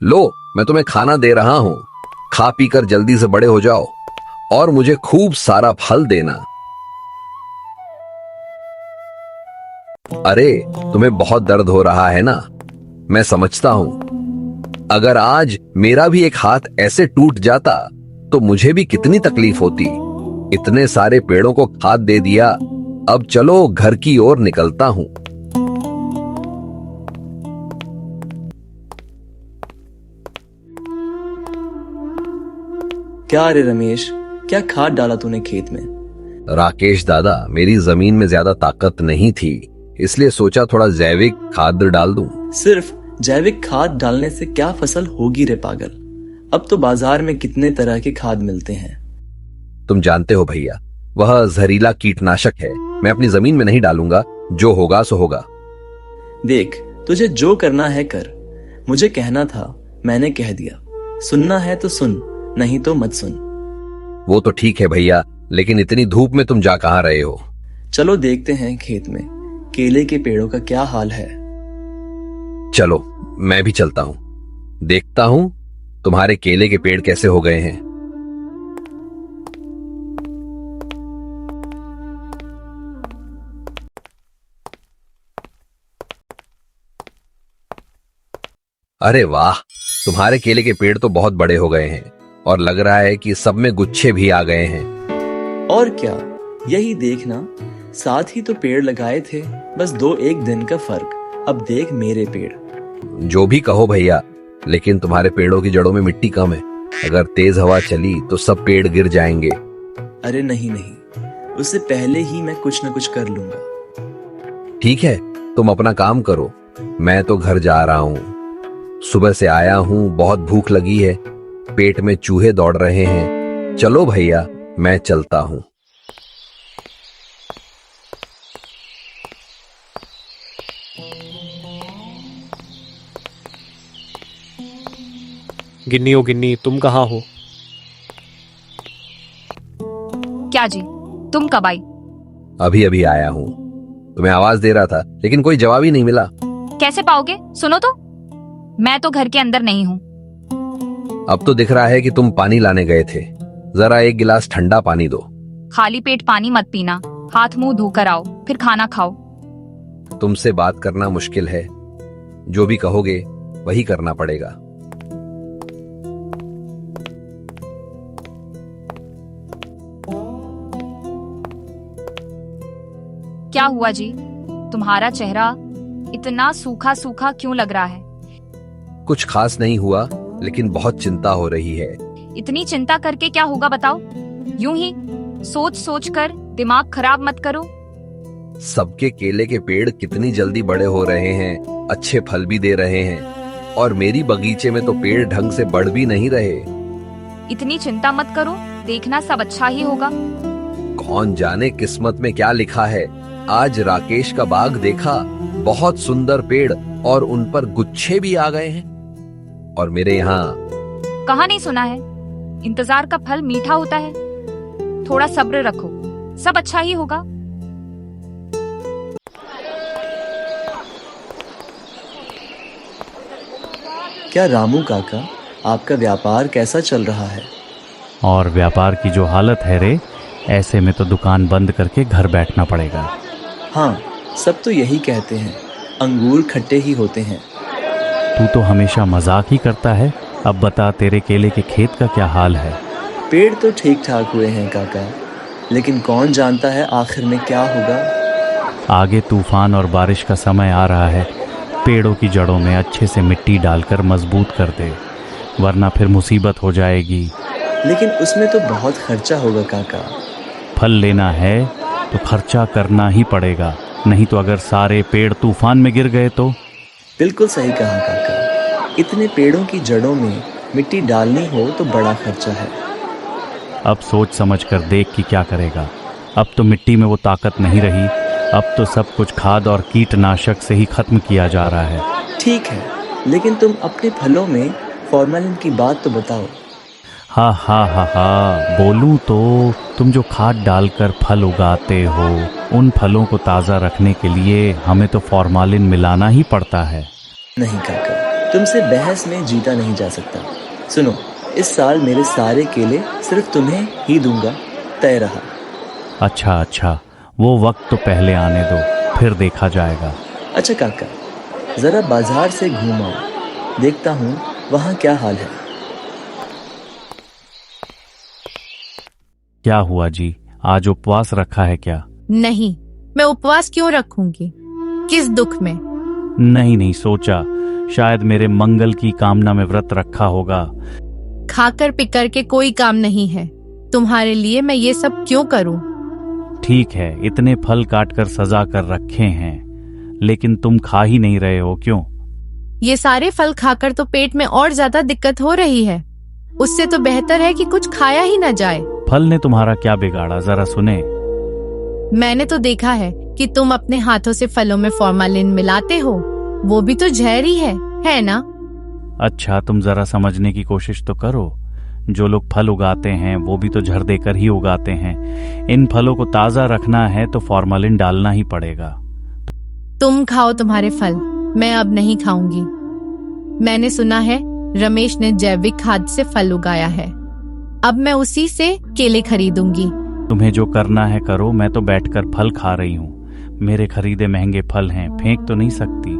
लो, मैं तुम्हें खाना दे रहा हूं। खा पी कर जल्दी से बड़े हो जाओ और मुझे खूब सारा फल देना। अरे, तुम्हें बहुत दर्द हो रहा है ना? मैं समझता हूं। अगर आज मेरा भी एक हाथ ऐसे टूट जाता तो मुझे भी कितनी तकलीफ होती। इतने सारे पेड़ों को खाद दे दिया। अब चलो घर की ओर निकलता हूं। क्या रे रमेश, क्या खाद डाला तूने खेत में? राकेश दादा, मेरी जमीन में ज्यादा ताकत नहीं थी, इसलिए सोचा थोड़ा जैविक खाद डाल दूं। सिर्फ जैविक खाद डालने से क्या फसल होगी रे पागल? अब तो बाजार में कितने तरह के खाद मिलते हैं। तुम जानते हो भैया, वह जहरीला कीटनाशक है। मैं अपनी जमीन में नहीं डालूंगा। जो होगा सो होगा। देख, तुझे जो करना है कर। मुझे कहना था, मैंने कह दिया। सुनना है तो सुन, नहीं तो मत सुन। वो तो ठीक है भैया, लेकिन इतनी धूप में तुम जा कहां रहे हो? चलो देखते हैं खेत में केले के पेड़ों का क्या हाल है। चलो, मैं भी चलता हूं। देखता हूं तुम्हारे केले के पेड़ कैसे हो गए हैं। अरे वाह, तुम्हारे केले के पेड़ तो बहुत बड़े हो गए हैं और लग रहा है कि सब में गुच्छे भी आ गए हैं। और क्या, यही देखना। साथ ही तो पेड़ लगाए थे, बस 2-1 दिन का फर्क। अब देख मेरे पेड़। जो भी कहो भैया, लेकिन तुम्हारे पेड़ों की जड़ों में मिट्टी कम है। अगर तेज हवा चली तो सब पेड़ गिर जाएंगे। अरे नहीं नहीं, उससे पहले ही मैं कुछ न कुछ कर लूंगा। ठीक है, तुम अपना काम करो। मैं तो घर जा रहा हूं। सुबह से आया हूं, बहुत भूख लगी है। पेट में चूहे दौड़ रहे हैं। चलो भैया, मैं चलता हूं। गिन्नी ओ गिन्नी, तुम कहाँ हो? क्या जी, तुम कब आई? अभी अभी आया हूं। तुम्हें आवाज दे रहा था, लेकिन कोई जवाब ही नहीं मिला। कैसे पाओगे? सुनो तो, मैं तो घर के अंदर नहीं हूँ। अब तो दिख रहा है कि तुम पानी लाने गए थे। जरा एक गिलास ठंडा पानी दो। खाली पेट पानी मत पीना। हाथ मुंह धोकर आओ, फिर खाना खाओ। तुमसे बात करना मुश्किल है। जो भी कहोगे वही करना पड़ेगा। क्या हुआ जी? तुम्हारा चेहरा इतना सूखा सूखा क्यों लग रहा है? कुछ खास नहीं हुआ, लेकिन बहुत चिंता हो रही है। इतनी चिंता करके क्या होगा बताओ? यूं ही सोच सोच कर दिमाग खराब मत करो। सबके केले के पेड़ कितनी जल्दी बड़े हो रहे हैं, अच्छे फल भी दे रहे हैं, और मेरी बगीचे में तो पेड़ ढंग से बढ़ भी नहीं रहे। इतनी चिंता मत करो, देखना सब अच्छा ही होगा। कौन जाने किस्मत में क्या लिखा है। आज राकेश का बाग देखा, बहुत सुंदर पेड़ और उन पर गुच्छे भी आ गए हैं। और मेरे यहाँ कहाँ नहीं सुना है, इंतजार का फल मीठा होता है। थोड़ा सब्र रखो, सब अच्छा ही होगा। क्या रामू काका, आपका व्यापार कैसा चल रहा है? और व्यापार की जो हालत है रे, ऐसे में तो दुकान बंद करके घर बैठना पड़ेगा। हाँ, सब तो यही कहते हैं, अंगूर खट्टे ही होते हैं। तू तो हमेशा मजाक ही करता है। अब बता, तेरे केले के खेत का क्या हाल है? पेड़ तो ठीक ठाक हुए हैं काका, लेकिन कौन जानता है आखिर में क्या होगा। आगे तूफान और बारिश का समय आ रहा है। पेड़ों की जड़ों में अच्छे से मिट्टी डालकर मजबूत कर दे, वरना फिर मुसीबत हो जाएगी। लेकिन उसमें तो बहुत खर्चा होगा काका। फल लेना है तो खर्चा करना ही पड़ेगा, नहीं तो अगर सारे पेड़ तूफान में गिर गए तो? बिल्कुल सही कहा काका। इतने पेड़ों की जड़ों में मिट्टी डालनी हो तो बड़ा खर्चा है। अब सोच समझ कर देख कि क्या करेगा। अब तो मिट्टी में वो ताकत नहीं रही। अब तो सब कुछ खाद और कीटनाशक से ही खत्म किया जा रहा है। ठीक है, लेकिन तुम अपने फलों में फॉर्मेलिन की बात तो बताओ। हाँ हाँ हाँ हाँ, बोलूँ तो तुम जो खाद डालकर फल उगाते हो, उन फलों को ताज़ा रखने के लिए हमें तो फॉर्मालिन मिलाना ही पड़ता है। नहीं काका, तुमसे बहस में जीता नहीं जा सकता। सुनो, इस साल मेरे सारे केले सिर्फ तुम्हें ही दूंगा, तय रहा। अच्छा अच्छा, वो वक्त तो पहले आने दो, फिर देखा जाएगा। अच्छा काका, जरा बाजार से घूम आओ, देखता हूँ वहाँ क्या हाल है। क्या हुआ जी, आज उपवास रखा है क्या? नहीं, मैं उपवास क्यों रखूंगी? किस दुख में? नहीं नहीं, सोचा शायद मेरे मंगल की कामना में व्रत रखा होगा। खाकर पिकर के कोई काम नहीं है। तुम्हारे लिए मैं ये सब क्यों करूं? ठीक है, इतने फल काट कर सजा कर रखे हैं, लेकिन तुम खा ही नहीं रहे हो, क्यों? ये सारे फल खाकर तो पेट में और ज्यादा दिक्कत हो रही है। उससे तो बेहतर है कि कुछ खाया ही ना जाए। फल ने तुम्हारा क्या बिगाड़ा, जरा सुने। मैंने तो देखा है कि तुम अपने हाथों से फलों में फॉर्मालिन मिलाते हो। वो भी तो जहर ही है ना? अच्छा, तुम जरा समझने की कोशिश तो करो। जो लोग फल उगाते हैं वो भी तो झड़ देकर ही उगाते हैं। इन फलों को ताजा रखना है तो फॉर्मालिन डालना ही पड़ेगा। तुम खाओ तुम्हारे फल, मैं अब नहीं खाऊंगी। मैंने सुना है रमेश ने जैविक खाद से फल उगाया है। अब मैं उसी से केले खरीदूंगी। तुम्हें जो करना है करो, मैं तो बैठकर फल खा रही हूँ। मेरे खरीदे महंगे फल हैं, फेंक तो नहीं सकती।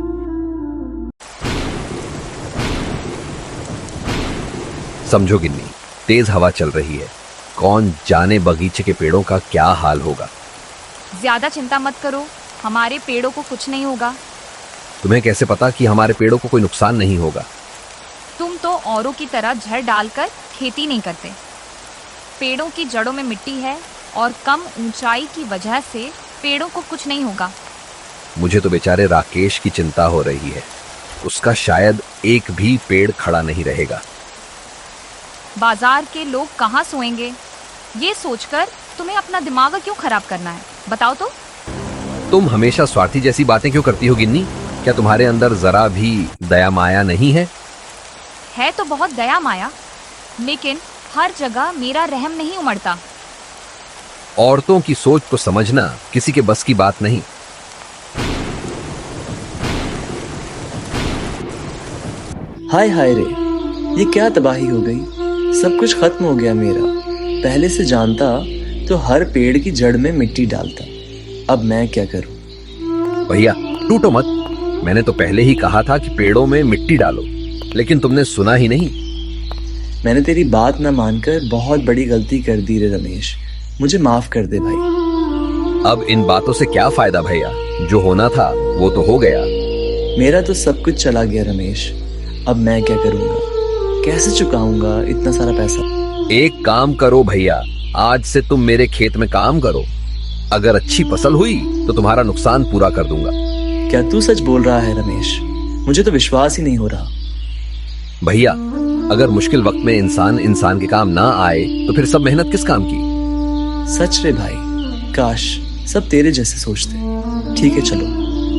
समझो गिन्नी, तेज हवा चल रही है, कौन जाने बगीचे के पेड़ों का क्या हाल होगा। ज्यादा चिंता मत करो, हमारे पेड़ों को कुछ नहीं होगा। तुम्हें कैसे पता कि हमारे पेड़ों को कोई नुकसान नहीं होगा? तुम तो औरों की तरह जड़ डालकर खेती नहीं करते। पेड़ों की जड़ों में मिट्टी है और कम ऊंचाई की वजह से पेड़ों को कुछ नहीं होगा। मुझे तो बेचारे राकेश की चिंता हो रही है, उसका शायद एक भी पेड़ खड़ा नहीं रहेगा। बाजार के लोग कहाँ सोएंगे, ये सोचकर तुम्हें अपना दिमाग क्यों खराब करना है, बताओ तो। तुम हमेशा स्वार्थी जैसी बातें क्यों करती हो गिन्नी? क्या तुम्हारे अंदर जरा भी दया माया नहीं है? है तो बहुत दया माया, लेकिन हर जगह मेरा रहम नहीं उमड़ता। औरतों की सोच को समझना किसी के बस की बात नहीं। हाय हाय रे, ये क्या तबाही हो गई। सब कुछ खत्म हो गया मेरा। पहले से जानता तो हर पेड़ की जड़ में मिट्टी डालता। अब मैं क्या करूं? भैया टूटो मत, मैंने तो पहले ही कहा था कि पेड़ों में मिट्टी डालो, लेकिन तुमने सुना ही नहीं। मैंने तेरी बात न मानकर बहुत बड़ी गलती कर दी रे रमेश, मुझे माफ कर दे भाई। अब इन बातों से क्या फायदा भैया, जो होना था वो तो हो गया। मेरा तो सब कुछ चला गया रमेश, अब मैं क्या करूंगा? कैसे चुकाऊंगा इतना सारा पैसा? एक काम करो भैया, आज से तुम मेरे खेत में काम करो। अगर अच्छी फसल हुई तो तुम्हारा नुकसान पूरा कर दूंगा। क्या तू सच बोल रहा है रमेश? मुझे तो विश्वास ही नहीं हो रहा। भैया, अगर मुश्किल वक्त में इंसान के काम ना आए तो फिर सब मेहनत किस काम की? सच रे भाई, काश सब तेरे जैसे सोचते। ठीक है चलो,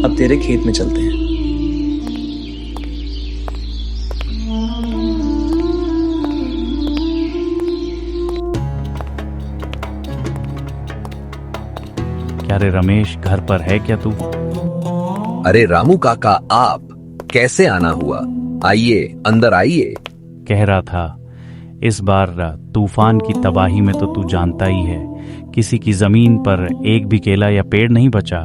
अब तेरे खेत में चलते हैं। क्या रे रमेश, घर पर है क्या तू? अरे रामू काका, आप कैसे आना हुआ? आइए, अंदर आइए। कह रहा था, इस बार तूफान की तबाही में तो तू जानता ही है, किसी की जमीन पर एक भी केला या पेड़ नहीं बचा।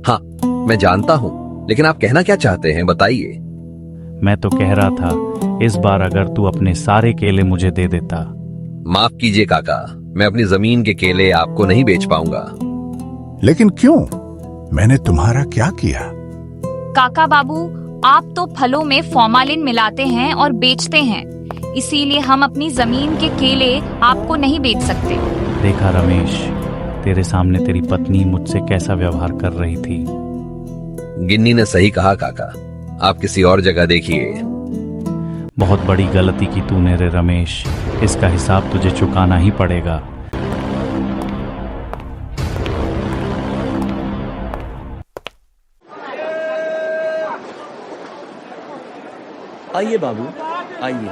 हाँ, मैं जानता हूँ, लेकिन आप कहना क्या चाहते हैं, बताइए। मैं तो कह रहा था, इस बार अगर तू अपने सारे केले मुझे दे देता। माफ कीजिए काका, मैं अपनी जमीन के केले आपको नहीं बेच पाऊंगा। लेकिन क्यों? मैंने तुम्हारा क्या किया? काका बाबू, आप तो फलों में फॉर्मालिन मिलाते हैं और बेचते हैं, इसीलिए हम अपनी जमीन के केले आपको नहीं बेच सकते। देखा रमेश, तेरे सामने तेरी पत्नी मुझसे कैसा व्यवहार कर रही थी। गिन्नी ने सही कहा काका, आप किसी और जगह देखिए। बहुत बड़ी गलती की तूने रे रमेश, इसका हिसाब तुझे चुकाना ही पड़ेगा। आइए बाबू, आइए,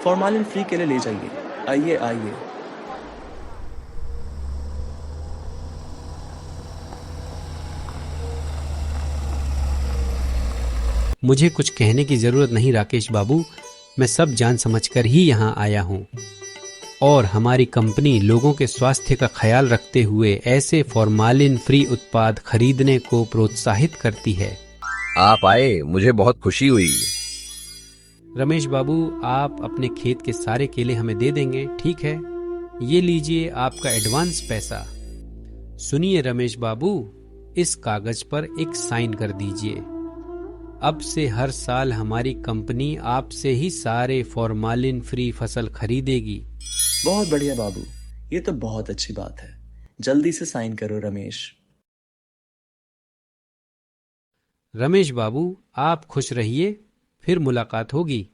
फॉर्मालिन फ्री केले ले जाइए। आइए आइए। मुझे कुछ कहने की जरूरत नहीं राकेश बाबू, मैं सब जान समझकर ही यहाँ आया हूँ। और हमारी कंपनी लोगों के स्वास्थ्य का ख्याल रखते हुए ऐसे फॉर्मालिन फ्री उत्पाद खरीदने को प्रोत्साहित करती है। आप आए, मुझे बहुत खुशी हुई। रमेश बाबू, आप अपने खेत के सारे केले हमें दे देंगे, ठीक है? ये लीजिए आपका एडवांस पैसा। सुनिए रमेश बाबू, इस कागज पर एक साइन कर दीजिए। अब से हर साल हमारी कंपनी आपसे ही सारे फॉर्मालिन फ्री फसल खरीदेगी। बहुत बढ़िया बाबू, ये तो बहुत अच्छी बात है। जल्दी से साइन करो रमेश। रमेश बाबू, आप खुश रहिए, फिर मुलाकात होगी।